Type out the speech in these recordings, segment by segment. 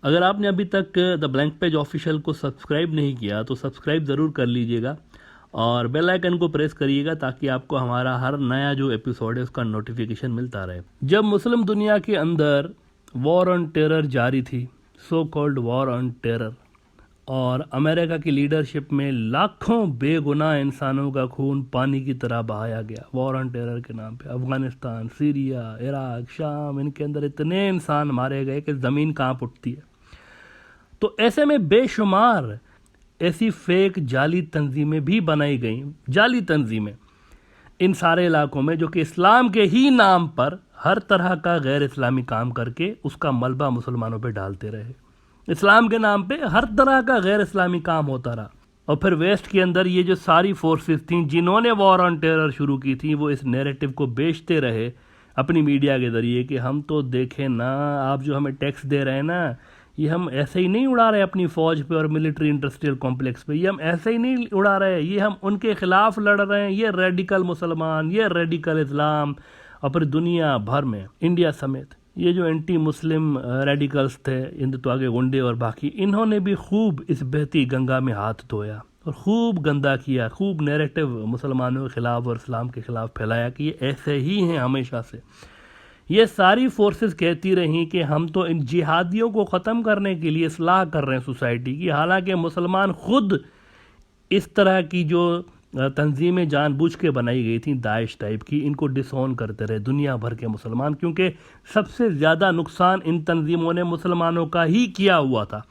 अगर आपने अभी तक द ब्लैंक पेज ऑफिशियल को सब्सक्राइब नहीं किया तो सब्सक्राइब ज़रूर कर लीजिएगा और बेल आइकन को प्रेस करिएगा ताकि आपको हमारा हर नया जो एपिसोड है उसका नोटिफिकेशन मिलता रहे। जब मुस्लिम दुनिया के अंदर वॉर ऑन टेरर जारी थी, so called war on terror, और अमेरिका की लीडरशिप में लाखों बेगुनाह इंसानों का खून पानी की तरह बहाया गया वॉर ऑन टेरर के नाम पे। अफगानिस्तान, सीरिया, इराक, शाम, इनके अंदर इतने इंसान मारे गए कि ज़मीन कांप उठती है। तो ऐसे में बेशुमार ऐसी फेक जाली तंजीमें भी बनाई गई, जाली तंजीमें इन सारे इलाकों में, जो कि इस्लाम के ही नाम पर हर तरह का गैर इस्लामी काम करके उसका मलबा मुसलमानों पे डालते रहे। इस्लाम के नाम पे हर तरह का गैर इस्लामी काम होता रहा। और फिर वेस्ट के अंदर ये जो सारी फोर्सेस थी जिन्होंने वॉर ऑन टेरर शुरू की थी, वो इस नैरेटिव को बेचते रहे अपनी मीडिया के ज़रिए कि हम तो देखें ना, आप जो हमें टैक्स दे रहे हैं ना, ये हम ऐसे ही नहीं उड़ा रहे अपनी फ़ौज पे और मिलिट्री इंडस्ट्रियल कॉम्प्लेक्स पे, ये हम ऐसे ही नहीं उड़ा रहे, ये हम उनके ख़िलाफ़ लड़ रहे हैं, ये रेडिकल मुसलमान, ये रेडिकल इस्लाम। और फिर दुनिया भर में, इंडिया समेत, ये जो एंटी मुस्लिम रेडिकल्स थे, हिंदुत्व गुंडे और बाकी, इन्होंने भी खूब इस बहती गंगा में हाथ धोया और खूब गंदा किया, खूब नैरेटिव मुसलमानों के ख़िलाफ़ और इस्लाम के ख़िलाफ़ फैलाया कि ये ऐसे ही हैं हमेशा से। ये सारी फोर्सेस कहती रहीं कि हम तो इन जिहादियों को ख़त्म करने के लिए इस्लाह कर रहे हैं सोसाइटी की, हालांकि मुसलमान खुद इस तरह की जो तंजीमें जानबूझ के बनाई गई थी दाइश टाइप की, इनको डिसऑन करते रहे दुनिया भर के मुसलमान, क्योंकि सबसे ज़्यादा नुकसान इन तंजीमों ने मुसलमानों का ही किया हुआ था।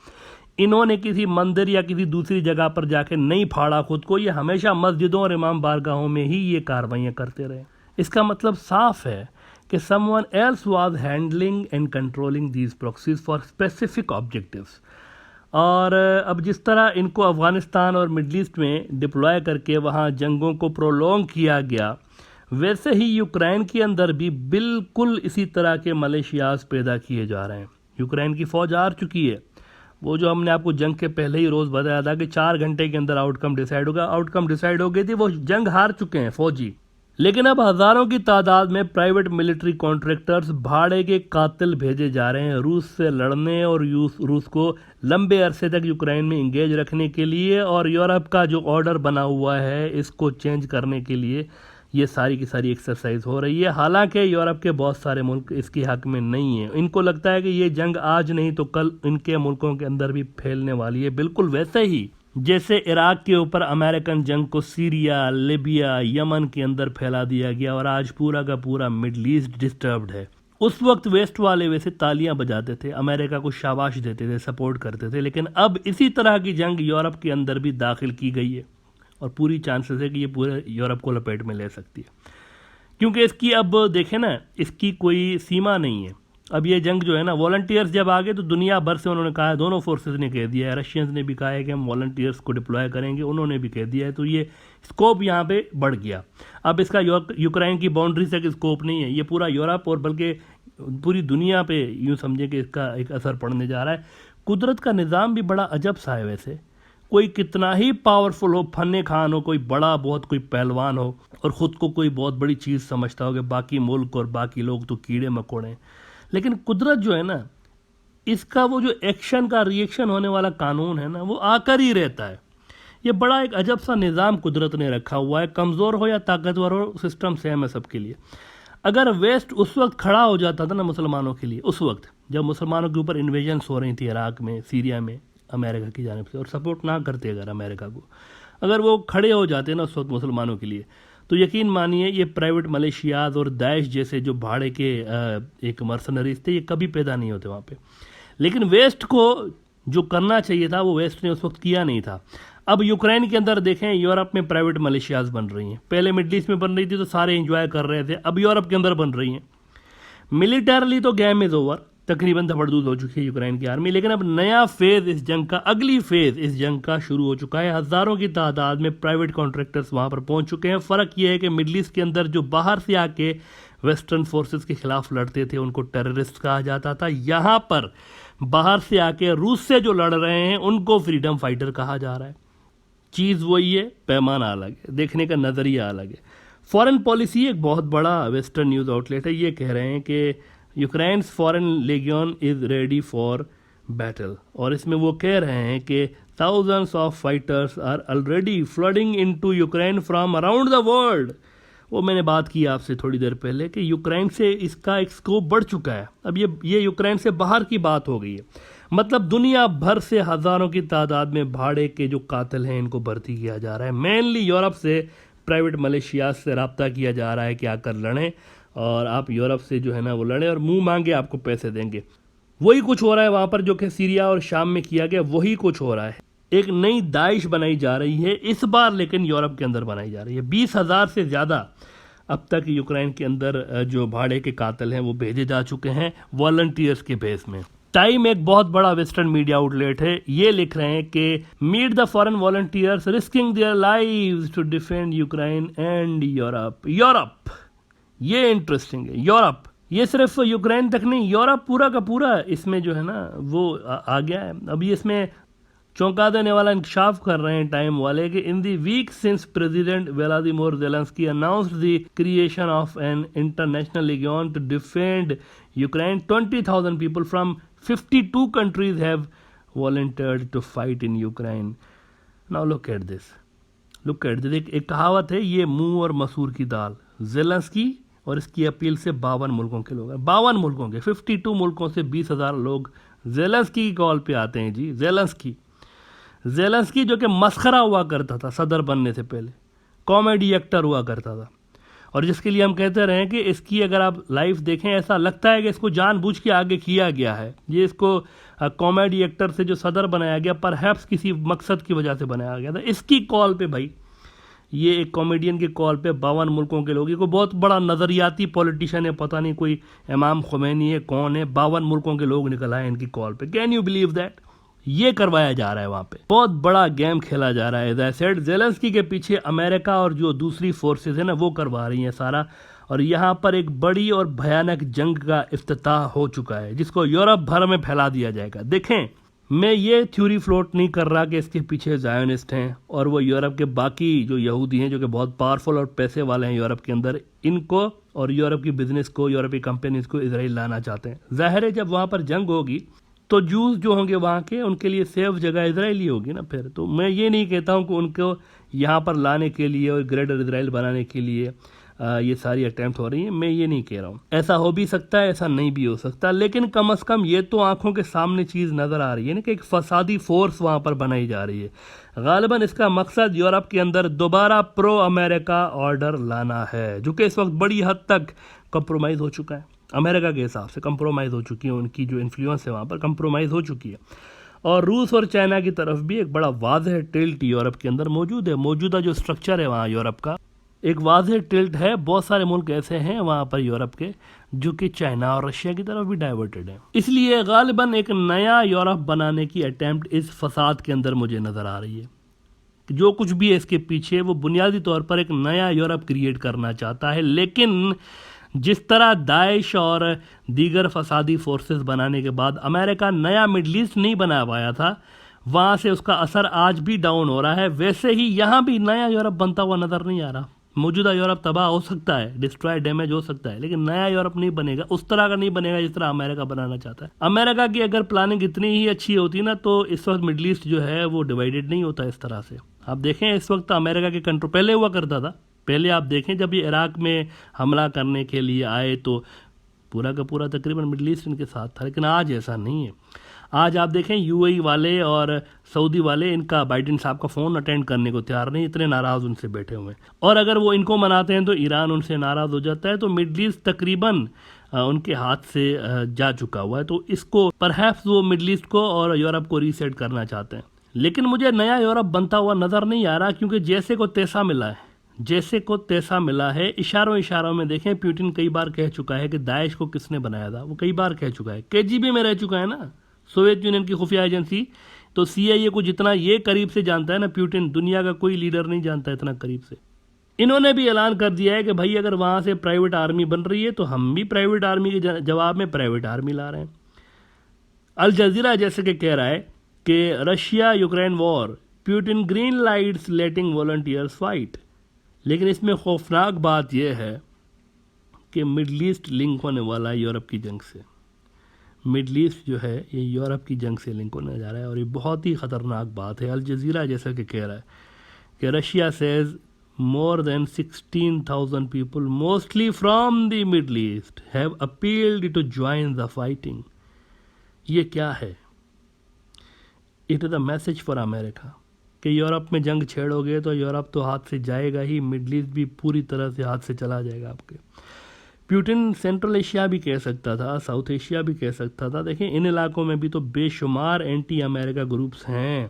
इन्होंने किसी मंदिर या किसी दूसरी जगह पर जाके नहीं फाड़ा खुद को, ये हमेशा मस्जिदों और इमाम बारगाहों में ही ये कार्रवाइयाँ करते रहे। इसका मतलब साफ है कि someone else was handling and controlling these proxies for specific objectives। और अब जिस तरह इनको अफ़गानिस्तान और मिडल ईस्ट में डिप्लॉय करके वहाँ जंगों को प्रोलॉन्ग किया गया, वैसे ही यूक्रेन के अंदर भी बिल्कुल इसी तरह के मलेशियाज पैदा किए जा रहे हैं। यूक्रेन की फ़ौज हार चुकी है। वो जो हमने आपको जंग के पहले ही रोज़ बताया था कि 4 घंटे के अंदर आउटकम डिसाइड होगा, आउटकम डिसाइड हो गई थी, वो जंग हार चुके हैं फौजी। लेकिन अब हज़ारों की तादाद में प्राइवेट मिलिट्री कॉन्ट्रैक्टर्स भाड़े के कातिल भेजे जा रहे हैं रूस से लड़ने और रूस को लंबे अरसे तक यूक्रेन में इंगेज रखने के लिए, और यूरोप का जो ऑर्डर बना हुआ है इसको चेंज करने के लिए ये सारी की सारी एक्सरसाइज हो रही है। हालांकि यूरोप के बहुत सारे मुल्क इसके हक में नहीं हैं। इनको लगता है कि ये जंग आज नहीं तो कल इनके मुल्कों के अंदर भी फैलने वाली है, बिल्कुल वैसे ही जैसे इराक के ऊपर अमेरिकन जंग को सीरिया, लिबिया, यमन के अंदर फैला दिया गया और आज पूरा का पूरा मिडल ईस्ट डिस्टर्ब्ड है। उस वक्त वेस्ट वाले वैसे तालियां बजाते थे, अमेरिका को शाबाश देते थे, सपोर्ट करते थे, लेकिन अब इसी तरह की जंग यूरोप के अंदर भी दाखिल की गई है और पूरी चांसेस है कि ये पूरे यूरोप को लपेट में ले सकती है, क्योंकि इसकी अब देखें ना, इसकी कोई सीमा नहीं है। अब ये जंग जो है ना, वॉलंटियर्स जब आ गए तो दुनिया भर से उन्होंने कहा है, दोनों फोर्सेस ने कह दिया है, रशियंस ने भी कहा है कि हम वॉलंटियर्स को डिप्लॉय करेंगे, उन्होंने भी कह दिया है, तो ये स्कोप यहाँ पे बढ़ गया। अब इसका यूक्रेन की बाउंड्री से स्कोप नहीं है, ये पूरा यूरोप और बल्कि पूरी दुनिया पे यूँ समझे कि इसका एक असर पड़ने जा रहा है। कुदरत का निज़ाम भी बड़ा अजब सा है वैसे। कोई कितना ही पावरफुल हो, फन्ने खान हो, कोई बड़ा बहुत कोई पहलवान हो और ख़ुद को कोई बहुत बड़ी चीज़ समझता हो कि बाकी मुल्क और बाकी लोग तो कीड़े मकोड़े, लेकिन कुदरत जो है ना, इसका वो जो एक्शन का रिएक्शन होने वाला कानून है ना, वो आकर ही रहता है। ये बड़ा एक अजब सा निज़ाम कुदरत ने रखा हुआ है, कमज़ोर हो या ताकतवर हो, सिस्टम सेम है सबके लिए। अगर वेस्ट उस वक्त खड़ा हो जाता था ना मुसलमानों के लिए, उस वक्त जब मुसलमानों के ऊपर इन्वेजन्स हो रही थी इराक में, सीरिया में, अमेरिका की जानिब से, और सपोर्ट ना करते अगर अमेरिका को, अगर वो खड़े हो जाते ना उस वक्त मुसलमानों के लिए, तो यकीन मानिए ये प्राइवेट मलेशियाज और दाइश जैसे जो भाड़े के एक मर्सनरीज थे, ये कभी पैदा नहीं होते वहाँ पे। लेकिन वेस्ट को जो करना चाहिए था वो वेस्ट ने उस वक्त किया नहीं था। अब यूक्रेन के अंदर देखें, यूरोप में प्राइवेट मलेशियाज बन रही हैं। पहले मिडल ईस्ट में बन रही थी तो सारे एंजॉय कर रहे थे, अब यूरोप के अंदर बन रही हैं। मिलिटरली तो गेम इज़ ओवर, तकरीबन धबड़दूद हो चुकी है यूक्रेन की आर्मी, लेकिन अब नया फेज़ इस जंग का, अगली फेज़ इस जंग का शुरू हो चुका है। हज़ारों की तादाद में प्राइवेट कॉन्ट्रैक्टर्स वहाँ पर पहुँच चुके हैं। फ़र्क यह है कि मिडल ईस्ट के अंदर जो बाहर से आके वेस्टर्न फोर्सेस के खिलाफ लड़ते थे उनको टेररिस्ट कहा जाता था, यहाँ पर बाहर से आके रूस से जो लड़ रहे हैं उनको फ्रीडम फाइटर कहा जा रहा है। चीज़ वही है, पैमाना अलग है, देखने का नज़रिया अलग है। फॉरेन पॉलिसी एक बहुत बड़ा वेस्टर्न न्यूज़ आउटलेट है, ये कह रहे हैं कि Ukraine's foreign legion is ready for battle. और इसमें वो कह रहे हैं कि thousands of fighters are already flooding into Ukraine from around the world. वो मैंने बात की आपसे थोड़ी देर पहले कि यूक्रेन से इसका एक स्कोप बढ़ चुका है। अब ये यूक्रेन से बाहर की बात हो गई है। मतलब दुनिया भर से हज़ारों की तादाद में भाड़े के जो कातिल हैं इनको भर्ती किया जा रहा है। मेनली यूरोप से प्राइवेट मलेशिया से रब्ता किया जा रहा है कि आकर लड़ें, और आप यूरोप से जो है ना वो लड़ें और मुंह मांगे आपको पैसे देंगे। वही कुछ हो रहा है वहाँ पर जो कि सीरिया और शाम में किया गया, वही कुछ हो रहा है। एक नई दाइश बनाई जा रही है इस बार, लेकिन यूरोप के अंदर बनाई जा रही है। 20,000 से ज़्यादा अब तक यूक्रेन के अंदर जो भाड़े के कातिल हैं वो भेजे जा चुके हैं वॉलंटियर्स के बेस में। टाइम एक बहुत बड़ा वेस्टर्न मीडिया आउटलेट है, ये लिख रहे हैं कि meet the foreign volunteers risking their lives to defend Ukraine and Europe. ये इंटरेस्टिंग है। यूरोप, ये सिर्फ यूक्रेन तक नहीं, यूरोप पूरा का पूरा इसमें जो है ना वो आ गया है। अभी इसमें चौंका देने वाला इंकशाफ कर रहे हैं टाइम वाले कि in the week since president Vladimir Zelensky announced the creation of an international legion to defend Ukraine, 20,000 people from 52 countries have volunteered to fight in Ukraine. Now look at this. एक कहावत है, ये मुंह और मसूर की दाल। ज़ेलेंस्की और इसकी अपील से 52 मुल्कों के लोग हैं, 52 मुल्कों के, 52 मुल्कों से 20,000 लोग ज़ेलेंस्की की कॉल पे आते हैं जी। ज़ेलेंस्की जो कि मस्खरा हुआ करता था सदर बनने से पहले, कॉमेडी एक्टर हुआ करता था, और जिसके लिए हम कहते रहे कि इसकी अगर आप लाइफ देखें ऐसा लगता है कि इसको जानबूझ के आगे किया गया है। ये इसको कॉमेडी एक्टर से जो सदर बनाया गया, परहैप्स किसी मकसद की वजह से बनाया गया था। इसकी कॉल पे भाई, ये एक कॉमेडियन की कॉल पे 52 मुल्कों के लोग, ये कोई बहुत बड़ा नज़रियाती पॉलिटिशियन है, पता नहीं कोई इमाम खुमैनी है, कौन है, 52 मुल्कों के लोग निकल आए इनकी कॉल पे। Can you believe that? ये करवाया जा रहा है वहाँ पे, बहुत बड़ा गेम खेला जा रहा है। एज आई सेड, ज़ेलेंस्की के पीछे अमेरिका और जो दूसरी फोर्सेस है ना वो करवा रही हैं सारा, और यहाँ पर एक बड़ी और भयानक जंग का इफ्तिताह हो चुका है जिसको यूरोप भर में फैला दिया जाएगा। देखें, मैं ये थ्योरी फ्लोट नहीं कर रहा कि इसके पीछे ज़ायोनिस्ट हैं और वो यूरोप के बाकी जो यहूदी हैं जो कि बहुत पावरफुल और पैसे वाले हैं यूरोप के अंदर, इनको और यूरोप की बिजनेस को, यूरोपीय कंपनीज को इजराइल लाना चाहते हैं। जाहिर है जब वहाँ पर जंग होगी तो जूस जो होंगे वहाँ के, उनके लिए सेफ जगह इजराइल ही होगी ना फिर। तो मैं ये नहीं कहता हूँ कि उनको यहाँ पर लाने के लिए और ग्रेटर इजराइल बनाने के लिए ये सारी अटैम्प्ट हो रही हैं, मैं ये नहीं कह रहा हूँ। ऐसा हो भी सकता है, ऐसा नहीं भी हो सकता, लेकिन कम से कम ये तो आंखों के सामने चीज़ नज़र आ रही है ना कि एक फसादी फोर्स वहाँ पर बनाई जा रही है। गालिबन इसका मकसद यूरोप के अंदर दोबारा प्रो अमेरिका ऑर्डर लाना है, जो कि इस वक्त बड़ी हद तक कंप्रोमाइज़ हो चुका है। अमेरिका के हिसाब से कंप्रोमाइज़ हो चुकी है, उनकी जो इन्फ्लुएंस है वहाँ पर कंप्रोमाइज़ हो चुकी है। और रूस और चाइना की तरफ भी एक बड़ा वाज़ेह टिल्ट यूरोप के अंदर मौजूद है। मौजूदा जो स्ट्रक्चर है वहाँ यूरोप का, एक वाज़ेह टिल्ट है। बहुत सारे मुल्क ऐसे हैं वहाँ पर यूरोप के जो कि चाइना और रशिया की तरफ भी डाइवर्टेड है। इसलिए गालिबन एक नया यूरोप बनाने की अटैम्प्ट इस फसाद के अंदर मुझे नज़र आ रही है। जो कुछ भी है इसके पीछे, वो बुनियादी तौर पर एक नया यूरोप क्रिएट करना चाहता है। लेकिन जिस तरह दाइश और दीगर फसादी फोर्सेस बनाने के बाद अमेरिका नया मिडल ईस्ट नहीं बना पाया था, वहाँ से उसका असर आज भी डाउन हो रहा है, वैसे ही यहाँ भी नया यूरोप बनता हुआ नज़र नहीं आ रहा। मौजूदा यूरोप तबाह हो सकता है, डिस्ट्रॉय, डैमेज हो सकता है, लेकिन नया यूरोप नहीं बनेगा, उस तरह का नहीं बनेगा जिस तरह अमेरिका बनाना चाहता है। अमेरिका की अगर प्लानिंग इतनी ही अच्छी होती ना तो इस वक्त मिडल ईस्ट जो है वो डिवाइडेड नहीं होता इस तरह से। आप देखें इस वक्त अमेरिका के कंट्रोल पहले हुआ करता था। पहले आप देखें जब ये इराक में हमला करने के लिए आए तो पूरा का पूरा तकरीबन मिडल ईस्ट इनके साथ था, लेकिन आज ऐसा नहीं है। आज आप देखें यूएई वाले और सऊदी वाले इनका बाइडेन साहब का फ़ोन अटेंड करने को तैयार नहीं, इतने नाराज़ उनसे बैठे हुए हैं। और अगर वो इनको मनाते हैं तो ईरान उनसे नाराज़ हो जाता है। तो मिडल ईस्ट तकरीबन उनके हाथ से जा चुका हुआ है। तो इसको परहैप्स वो मिडल ईस्ट को और यूरोप को रीसेट करना चाहते हैं। लेकिन मुझे नया यूरोप बनता हुआ नज़र नहीं आ रहा, क्योंकि जैसे को तैसा मिला है, जैसे को तैसा मिला है। इशारों में देखें, पुतिन कई बार कह चुका है कि दाइश को किसने बनाया था, वो कई बार कह चुका है। केजीबी में रह चुका है ना, सोवियत यूनियन की खुफिया एजेंसी। तो सीआईए को जितना ये करीब से जानता है ना पुतिन, दुनिया का कोई लीडर नहीं जानता इतना करीब से। इन्होंने भी ऐलान कर दिया है कि भाई अगर वहाँ से प्राइवेट आर्मी बन रही है तो हम भी प्राइवेट आर्मी के जवाब में प्राइवेट आर्मी ला रहे हैं। अल जजीरा जैसे कि कह रहा है कि Russia Ukraine war, Putin green lights letting volunteers fight. लेकिन इसमें खौफनाक बात यह है कि मिडल ईस्ट लिंक होने वाला है यूरोप की जंग से। मिडल ईस्ट जो है ये यूरोप की जंग से लिंक होने जा रहा है, और ये बहुत ही ख़तरनाक बात है। अल जज़ीरा जैसा कि कह रहा है कि Russia says more than 16,000 people, mostly from the Middle East, have appealed to join the fighting. ये क्या है? It is a message for America कि यूरोप में जंग छेड़ोगे तो यूरोप तो हाथ से जाएगा ही, मिडल ईस्ट भी पूरी तरह से हाथ से चला जाएगा आपके। प्यूटिन सेंट्रल एशिया भी कह सकता था, साउथ एशिया भी कह सकता था। देखिए इन इलाकों में भी तो बेशुमार एंटी अमेरिका ग्रुप्स हैं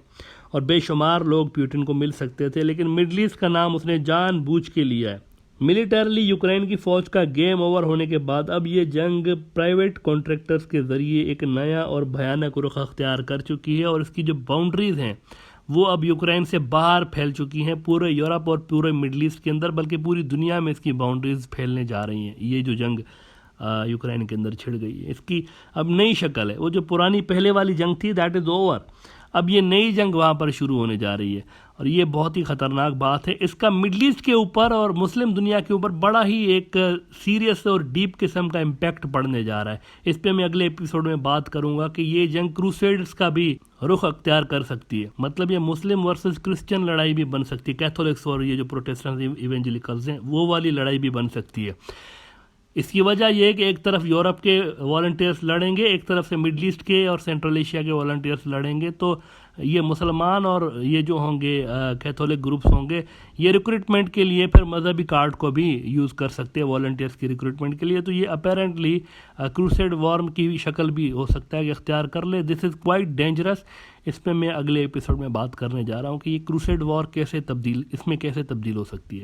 और बेशुमार लोग प्यूटिन को मिल सकते थे, लेकिन मिडल ईस्ट का नाम उसने जानबूझ के लिया है। मिलिटरली यूक्रेन की फौज का गेम ओवर होने के बाद अब ये जंग प्राइवेट कॉन्ट्रैक्टर्स के जरिए एक नया और भयानक रुख अख्तियार कर चुकी है, और इसकी जो बाउंड्रीज हैं वो अब यूक्रेन से बाहर फैल चुकी हैं, पूरे यूरोप और पूरे मिडल ईस्ट के अंदर, बल्कि पूरी दुनिया में इसकी बाउंड्रीज फैलने जा रही हैं। ये जो जंग यूक्रेन के अंदर छिड़ गई है, इसकी अब नई शक्ल है। वो जो पुरानी पहले वाली जंग थी दैट इज़ ओवर, अब ये नई जंग वहाँ पर शुरू होने जा रही है, और ये बहुत ही ख़तरनाक बात है। इसका मिडल ईस्ट के ऊपर और मुस्लिम दुनिया के ऊपर बड़ा ही एक सीरियस और डीप किस्म का इम्पैक्ट पड़ने जा रहा है। इस पर मैं अगले एपिसोड में बात करूंगा कि ये जंग क्रूसेड्स का भी रुख अख्तियार कर सकती है, मतलब ये मुस्लिम वर्सेस क्रिश्चियन लड़ाई भी बन सकती है, कैथोलिक्स और ये जो प्रोटेस्टेंट इवेंजलिकल्स हैं वो वाली लड़ाई भी बन सकती है। इसकी वजह यह है कि एक तरफ यूरोप के वॉलंटियर्स लड़ेंगे, एक तरफ से मिडल ईस्ट के और सेंट्रल एशिया के वॉलंटियर्स लड़ेंगे, तो ये मुसलमान और ये जो होंगे कैथोलिक ग्रुप्स होंगे, ये रिक्रूटमेंट के लिए फिर मजहबी कार्ड को भी यूज़ कर सकते हैं वॉलंटियर्स की रिक्रूटमेंट के लिए। तो ये अपेरेंटली क्रूसेड वॉर की शक्ल भी हो सकता है कि इख्तियार कर ले। This is quite dangerous. इस पर मैं अगले एपिसोड में बात करने जा रहा हूँ कि ये क्रूसेड वॉर इसमें कैसे तब्दील हो सकती है।